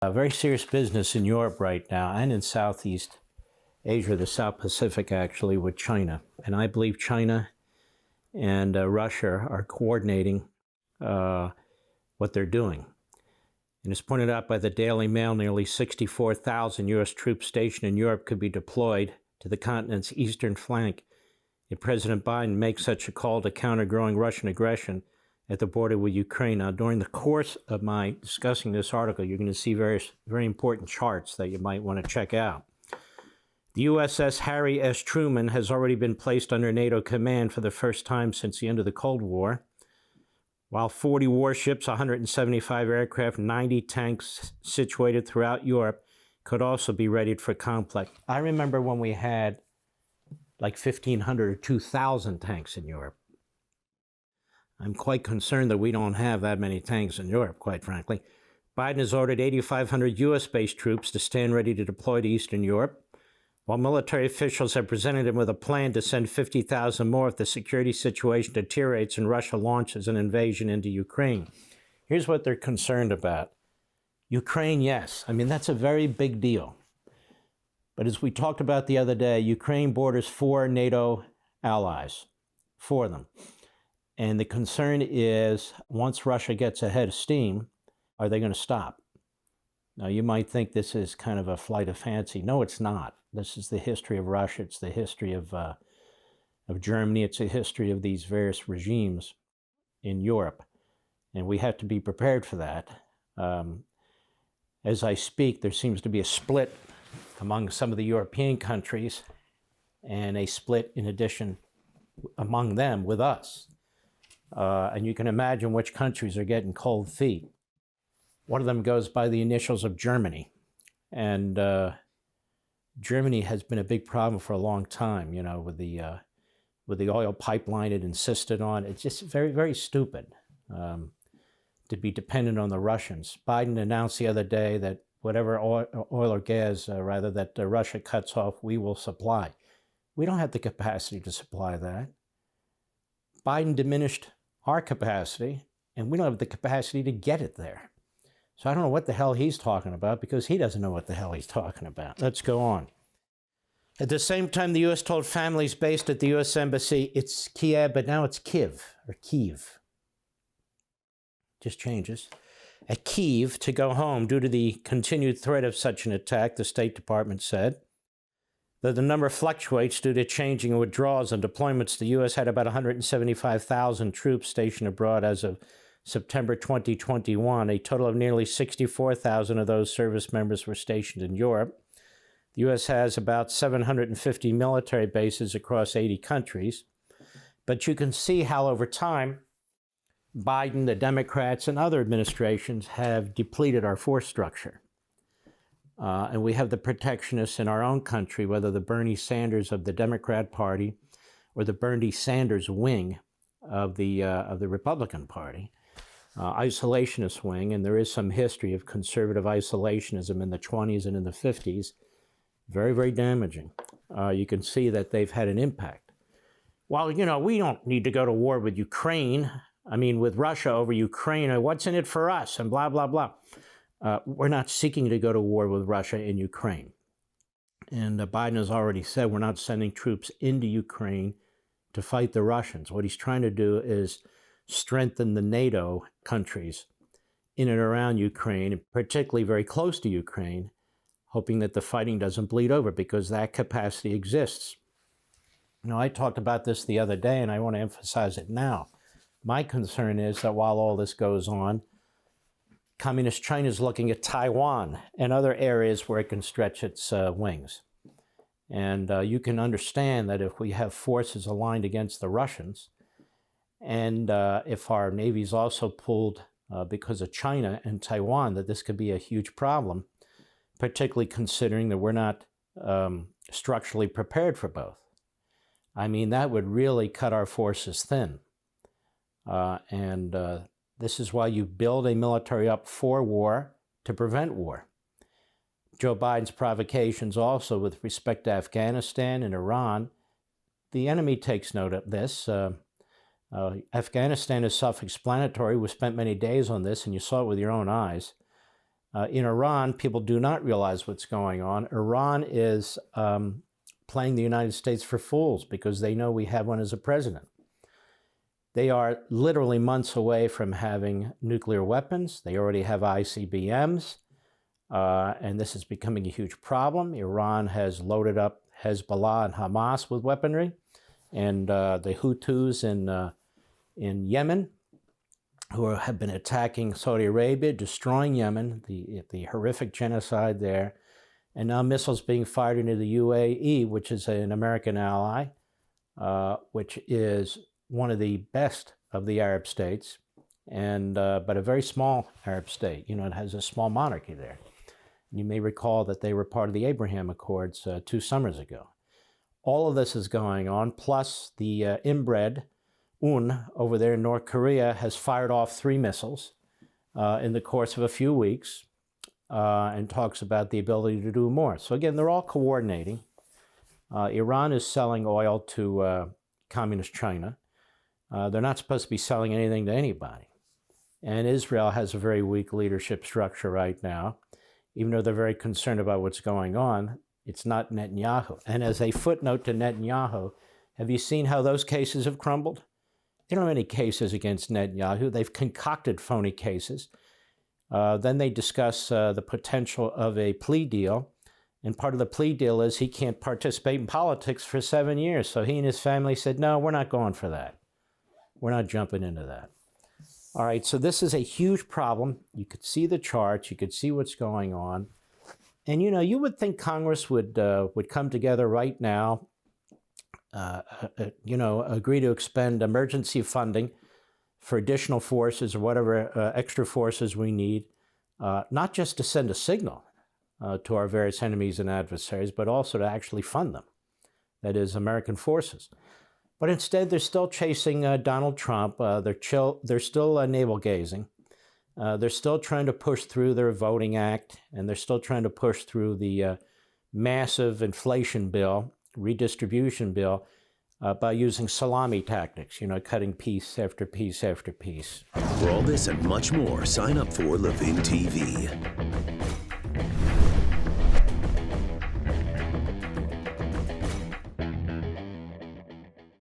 Very serious business in Europe right now and in Southeast Asia, the South Pacific actually, with China. And I believe China and Russia are coordinating what they're doing. And as pointed out by the Daily Mail, nearly 64,000 U.S. troops stationed in Europe could be deployed to the continent's eastern flank if President Biden makes such a call to counter growing Russian aggression at the border with Ukraine. Now, during the course of my discussing this article, you're going to see various very important charts that you might want to check out. The USS Harry S. Truman has already been placed under NATO command for the first time since the end of the Cold War, while 40 warships, 175 aircraft, 90 tanks situated throughout Europe could also be readied for conflict. I remember when we had like 1,500 or 2,000 tanks in Europe. I'm quite concerned that we don't have that many tanks in Europe, quite frankly. Biden has ordered 8,500 U.S.-based troops to stand ready to deploy to Eastern Europe, while military officials have presented him with a plan to send 50,000 more if the security situation deteriorates and Russia launches an invasion into Ukraine. Here's what they're concerned about. Ukraine, yes. I mean, that's a very big deal. But as we talked about the other day, Ukraine borders 4 NATO allies, 4 of them. And the concern is, once Russia gets ahead of steam, are they going to stop? Now, you might think this is kind of a flight of fancy. No, it's not. This is the history of Russia. It's the history of Germany. It's the history of these various regimes in Europe. And we have to be prepared for that. As I speak, there seems to be a split among some of the European countries and a split in addition among them with us. And you can imagine which countries are getting cold feet. One of them goes by the initials of Germany. And Germany has been a big problem for a long time, you know, with the oil pipeline it insisted on. It's just very, very stupid to be dependent on the Russians. Biden announced the other day that whatever oil or gas, that Russia cuts off, we will supply. We don't have the capacity to supply that. Biden diminished our capacity, and we don't have the capacity to get it there. So I don't know what the hell he's talking about, because he doesn't know what the hell he's talking about. Let's go on. At the same time, the U.S. told families based at the U.S. Embassy it's Kiev, but now it's Kyiv, or Kyiv. Just changes. At Kyiv to go home due to the continued threat of such an attack, the State Department said. Though the number fluctuates due to changing withdrawals and deployments, the U.S. had about 175,000 troops stationed abroad as of September 2021. A total of nearly 64,000 of those service members were stationed in Europe. The U.S. has about 750 military bases across 80 countries. But you can see how over time, Biden, the Democrats, and other administrations have depleted our force structure. And we have the protectionists in our own country, whether the Bernie Sanders of the Democrat Party or the Bernie Sanders wing of the Republican Party, isolationist wing, and there is some history of conservative isolationism in the 20s and in the 50s. Very, very damaging. You can see that they've had an impact. Well, you know, we don't need to go to war with Ukraine. I mean, with Russia over Ukraine. What's in it for us? And blah, blah, blah. We're not seeking to go to war with Russia in Ukraine. And Biden has already said we're not sending troops into Ukraine to fight the Russians. What he's trying to do is strengthen the NATO countries in and around Ukraine, particularly very close to Ukraine, hoping that the fighting doesn't bleed over, because that capacity exists. You know, I talked about this the other day, and I want to emphasize it now. My concern is that while all this goes on, Communist China is looking at Taiwan and other areas where it can stretch its wings. And you can understand that if we have forces aligned against the Russians, and if our navy's also pulled because of China and Taiwan, that this could be a huge problem, particularly considering that we're not structurally prepared for both. I mean, that would really cut our forces thin. This is why you build a military up for war to prevent war. Joe Biden's provocations also with respect to Afghanistan and Iran, the enemy takes note of this. Afghanistan is self-explanatory. We spent many days on this, and you saw it with your own eyes. In Iran, people do not realize what's going on. Iran is playing the United States for fools because they know we have one as a president. They are literally months away from having nuclear weapons. They already have ICBMs, and this is becoming a huge problem. Iran has loaded up Hezbollah and Hamas with weaponry, and the Hutus in Yemen, who have been attacking Saudi Arabia, destroying Yemen, the horrific genocide there, and now missiles being fired into the UAE, which is an American ally, which is one of the best of the Arab states, and but a very small Arab state. You know, it has a small monarchy there. You may recall that they were part of the Abraham Accords 2 summers ago. All of this is going on, plus the inbred Un over there in North Korea has fired off 3 missiles in the course of a few weeks and talks about the ability to do more. So again, they're all coordinating. Iran is selling oil to communist China. They're not supposed to be selling anything to anybody. And Israel has a very weak leadership structure right now. Even though they're very concerned about what's going on, it's not Netanyahu. And as a footnote to Netanyahu, have you seen how those cases have crumbled? They don't have any cases against Netanyahu. They've concocted phony cases. Then they discuss the potential of a plea deal. And part of the plea deal is he can't participate in politics for 7 years. So he and his family said, no, we're not going for that. We're not jumping into that. All right, so this is a huge problem. You could see the charts. You could see what's going on. And, you know, you would think Congress would come together right now, you know, agree to expend emergency funding for additional forces or whatever extra forces we need, not just to send a signal to our various enemies and adversaries, but also to actually fund them. That is, American forces. But instead, they're still chasing Donald Trump. They're still navel-gazing. They're still trying to push through their voting act, and they're still trying to push through the massive inflation bill, redistribution bill, by using salami tactics, you know, cutting piece after piece after piece. For all this and much more, sign up for Levin TV.